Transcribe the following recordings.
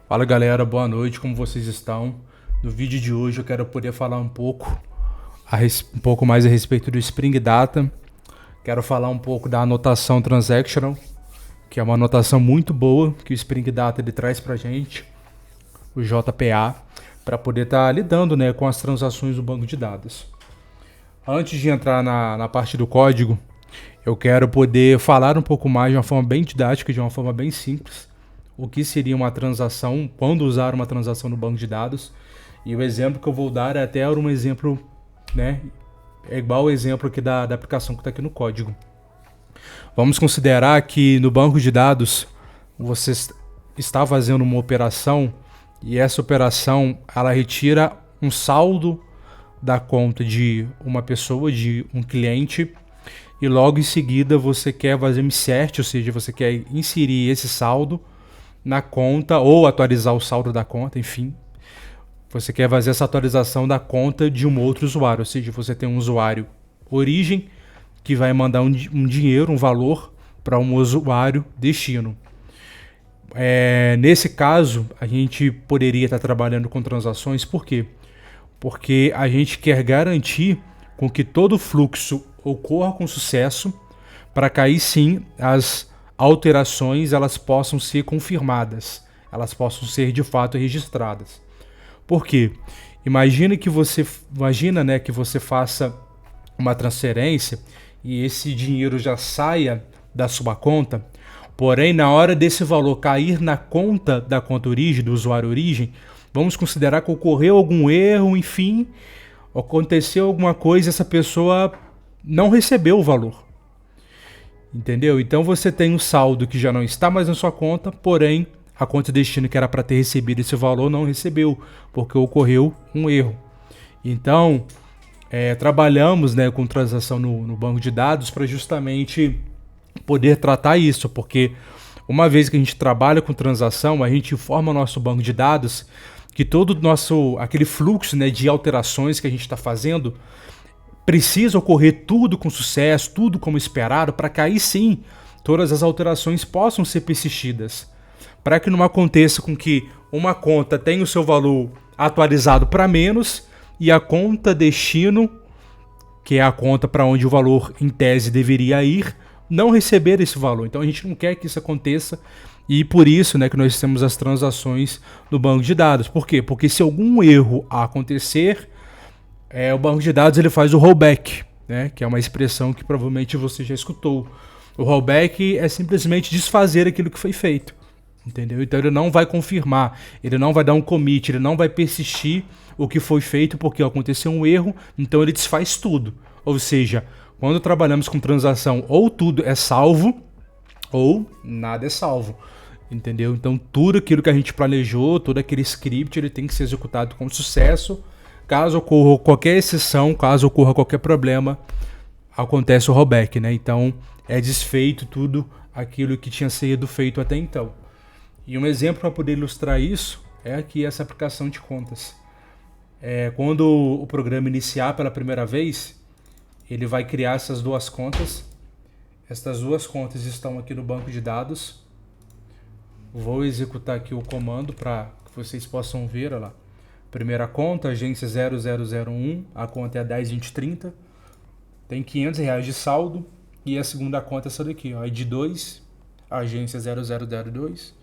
Fala galera, boa noite, como vocês estão? No vídeo de hoje eu quero poder falar um pouco mais a respeito do Spring Data. Quero falar um pouco da anotação transactional, que é uma anotação muito boa que o Spring Data ele traz pra gente, o JPA, para poder estar lidando, né, com as transações do banco de dados. Antes de entrar na parte do código, eu quero poder falar um pouco mais de uma forma bem didática, de uma forma bem simples, o que seria uma transação, quando usar uma transação no banco de dados. E o exemplo que eu vou dar é até um exemplo, né, é igual o exemplo aqui da aplicação que está aqui no código. Vamos considerar que no banco de dados você está fazendo uma operação e essa operação ela retira um saldo da conta de uma pessoa, de um cliente, e logo em seguida você quer fazer um insert, ou seja, você quer inserir esse saldo na conta ou atualizar o saldo da conta, enfim. Você quer fazer essa atualização da conta de um outro usuário, ou seja, você tem um usuário origem que vai mandar um dinheiro, um valor para um usuário destino. Nesse caso, a gente poderia estar trabalhando com transações, por quê? Porque a gente quer garantir com que todo o fluxo ocorra com sucesso, para que aí sim as alterações elas possam ser confirmadas, elas possam ser de fato registradas. Por quê? Imagina, né, que você faça uma transferência e esse dinheiro já saia da sua conta, porém na hora desse valor cair na conta da conta origem, do usuário origem, vamos considerar que ocorreu algum erro, enfim, aconteceu alguma coisa, essa pessoa não recebeu o valor. Entendeu? Então você tem um saldo que já não está mais na sua conta, porém a conta de destino que era para ter recebido esse valor não recebeu, porque ocorreu um erro. Então, trabalhamos, né, com transação no banco de dados para justamente poder tratar isso, porque uma vez que a gente trabalha com transação, a gente informa o nosso banco de dados que todo aquele fluxo, né, de alterações que a gente está fazendo precisa ocorrer tudo com sucesso, tudo como esperado, para que aí sim todas as alterações possam ser persistidas. Para que não aconteça com que uma conta tenha o seu valor atualizado para menos e a conta destino, que é a conta para onde o valor em tese deveria ir, não receber esse valor. Então a gente não quer que isso aconteça e por isso, né, que nós temos as transações no banco de dados. Por quê? Porque se algum erro acontecer, o banco de dados ele faz o rollback, né, que é uma expressão que provavelmente você já escutou. O rollback é simplesmente desfazer aquilo que foi feito, entendeu? Então ele não vai confirmar, ele não vai dar um commit, ele não vai persistir o que foi feito porque aconteceu um erro, então ele desfaz tudo. Ou seja, quando trabalhamos com transação, ou tudo é salvo, ou nada é salvo, entendeu? Então tudo aquilo que a gente planejou, todo aquele script, ele tem que ser executado com sucesso. Caso ocorra qualquer exceção, caso ocorra qualquer problema, acontece o rollback, né? Então é desfeito tudo aquilo que tinha sido feito até então. E um exemplo para poder ilustrar isso é aqui essa aplicação de contas. Quando o programa iniciar pela primeira vez, ele vai criar essas duas contas. Essas duas contas estão aqui no banco de dados. Vou executar aqui o comando para que vocês possam ver, olha lá. Primeira conta, agência 0001, a conta é a 102030, tem R$500 de saldo. E a segunda conta é essa daqui, ó, ID 2, agência 0002,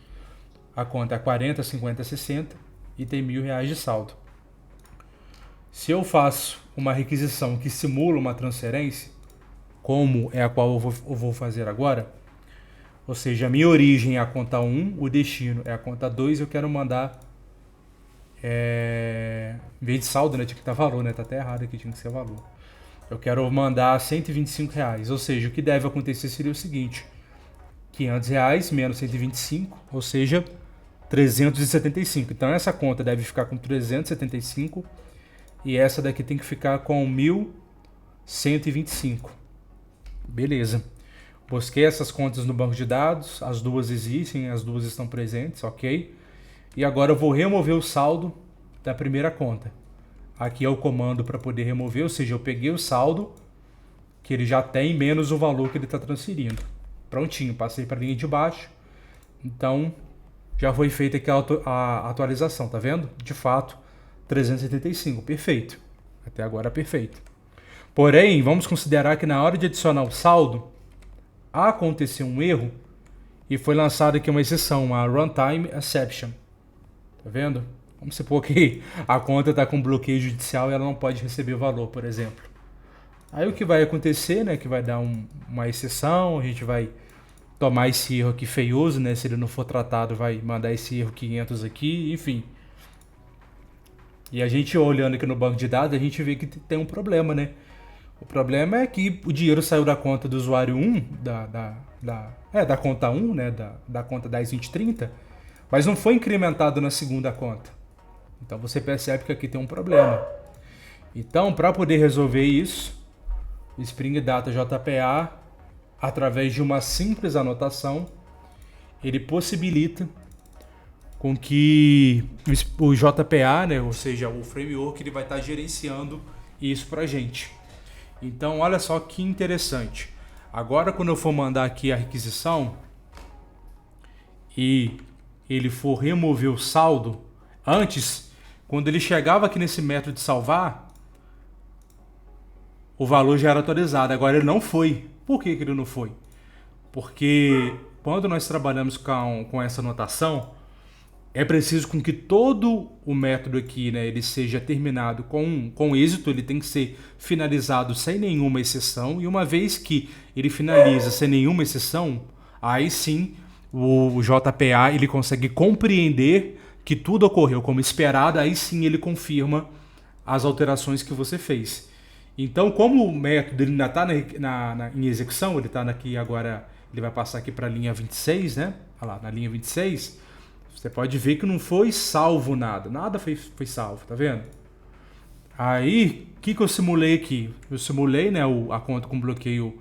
a conta é 405060 e tem R$1.000 de saldo. Se eu faço uma requisição que simula uma transferência, como é a qual eu vou fazer agora, ou seja, a minha origem é a conta 1, o destino é a conta 2, eu quero mandar... em vez de saldo, né, tinha que estar valor, né, tá até errado aqui, tinha que ser valor. Eu quero mandar R$125, ou seja, o que deve acontecer seria o seguinte: R$500 menos 125, ou seja, 375. Então essa conta deve ficar com 375 e essa daqui tem que ficar com 1.125. Beleza. Busquei essas contas no banco de dados, as duas existem, as duas estão presentes, ok? E agora eu vou remover o saldo da primeira conta. Aqui é o comando para poder remover, ou seja, eu peguei o saldo que ele já tem menos o valor que ele está transferindo. Prontinho, passei para a linha de baixo. Então, já foi feita aqui a atualização, tá vendo? De fato, 375, perfeito. Até agora perfeito. Porém, vamos considerar que na hora de adicionar o saldo, aconteceu um erro e foi lançada aqui uma exceção, a Runtime Exception. Tá vendo? Vamos supor que a conta está com bloqueio judicial e ela não pode receber valor, por exemplo. Aí o que vai acontecer, né, que vai dar uma exceção, a gente vai tomar esse erro aqui feioso, né, se ele não for tratado vai mandar esse erro 500 aqui, enfim. E a gente olhando aqui no banco de dados, a gente vê que tem um problema, né? O problema é que o dinheiro saiu da conta do usuário 1, da conta 1, né, da conta 102030, mas não foi incrementado na segunda conta. Então você percebe que aqui tem um problema. Então, para poder resolver isso, o Spring Data JPA, através de uma simples anotação, ele possibilita com que o JPA, né, ou seja, o framework, ele vai estar gerenciando isso para a gente. Então, olha só que interessante. Agora, quando eu for mandar aqui a requisição e ele for remover o saldo, antes, quando ele chegava aqui nesse método de salvar, o valor já era atualizado. Agora ele não foi. Por que ele não foi? Porque quando nós trabalhamos com essa notação, é preciso com que todo o método aqui, né, ele seja terminado com êxito, ele tem que ser finalizado sem nenhuma exceção, e uma vez que ele finaliza sem nenhuma exceção, aí sim o JPA ele consegue compreender que tudo ocorreu como esperado, aí sim ele confirma as alterações que você fez. Então, como o método ele ainda está em execução, ele está aqui agora, ele vai passar aqui para a linha 26, né? Olha lá, na linha 26, você pode ver que não foi salvo nada. Nada foi salvo, tá vendo? Aí, o que eu simulei aqui? Eu simulei, né, a conta com bloqueio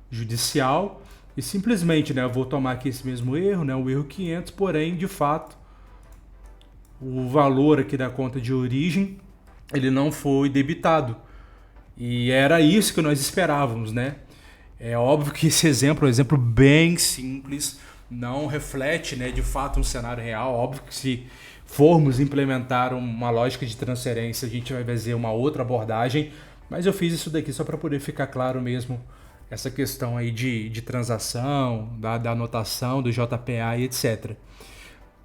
judicial e simplesmente, né, eu vou tomar aqui esse mesmo erro, né, o erro 500, porém, de fato, o valor aqui da conta de origem, ele não foi debitado. E era isso que nós esperávamos, né? É óbvio que esse exemplo é um exemplo bem simples, não reflete, né, de fato um cenário real. Óbvio que se formos implementar uma lógica de transferência, a gente vai fazer uma outra abordagem, mas eu fiz isso daqui só para poder ficar claro mesmo essa questão aí de transação, da anotação, do JPA e etc.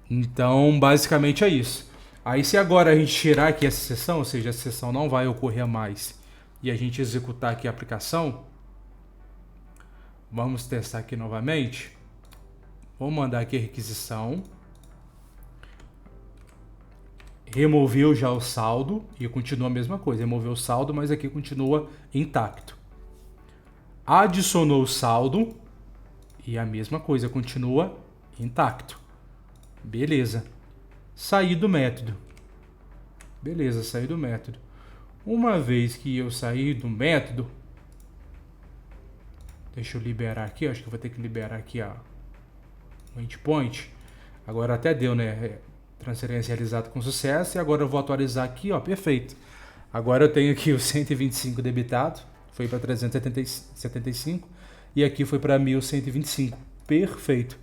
Então, basicamente é isso. Aí se agora a gente tirar aqui essa seção, ou seja, essa seção não vai ocorrer mais, e a gente executar aqui a aplicação, vamos testar aqui novamente. Vamos mandar aqui a requisição. Removeu já o saldo e continua a mesma coisa. Removeu o saldo, mas aqui continua intacto. Adicionou o saldo e a mesma coisa, continua intacto. Beleza. Saí do método. Beleza, saí do método. Uma vez que eu sair do método, deixa eu liberar aqui, acho que eu vou ter que liberar aqui o endpoint. Agora até deu, né? Transferência realizada com sucesso. E agora eu vou atualizar aqui, ó, perfeito. Agora eu tenho aqui o 125 debitado, foi para 375 e aqui foi para 1125. Perfeito.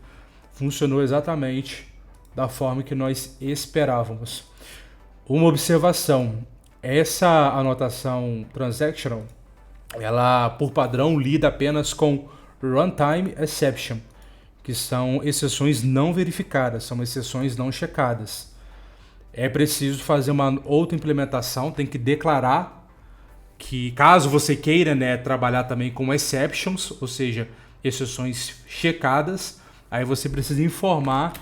Funcionou exatamente da forma que nós esperávamos. Uma observação. Essa anotação transactional, ela por padrão lida apenas com runtime exception, que são exceções não verificadas, são exceções não checadas. É preciso fazer uma outra implementação, tem que declarar que caso você queira, né, trabalhar também com exceptions, ou seja, exceções checadas, aí você precisa informar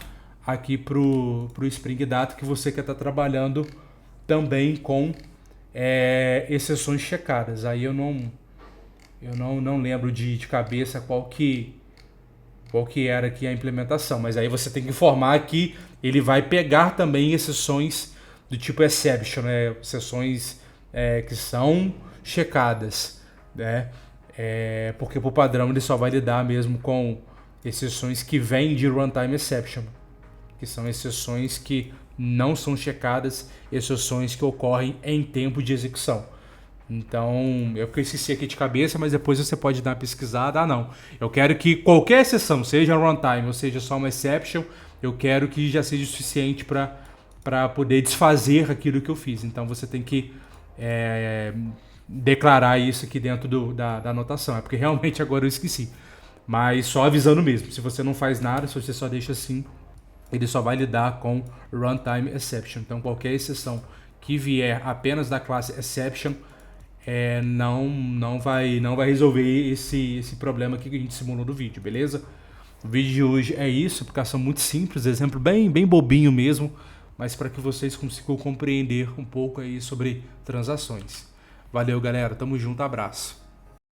aqui para o Spring Data que você quer estar trabalhando também com exceções checadas. Aí eu não lembro de cabeça qual que era aqui a implementação, mas aí você tem que informar que ele vai pegar também exceções do tipo exception, né? Exceções que são checadas, né? Porque por padrão ele só vai lidar mesmo com exceções que vêm de runtime exception, que são exceções que não são checadas, exceções que ocorrem em tempo de execução. Então, eu esqueci aqui de cabeça, mas depois você pode dar uma pesquisada. Não, eu quero que qualquer exceção, seja runtime ou seja só uma exception, eu quero que já seja o suficiente para poder desfazer aquilo que eu fiz. Então você tem que declarar isso aqui dentro da anotação. É porque realmente agora eu esqueci. Mas só avisando mesmo, se você não faz nada, se você só deixa assim, ele só vai lidar com runtime exception. Então qualquer exceção que vier apenas da classe exception não vai resolver esse problema aqui que a gente simulou no vídeo, beleza? O vídeo de hoje é isso, aplicação muito simples, exemplo bem bobinho mesmo, mas para que vocês consigam compreender um pouco aí sobre transações. Valeu, galera, tamo junto, abraço.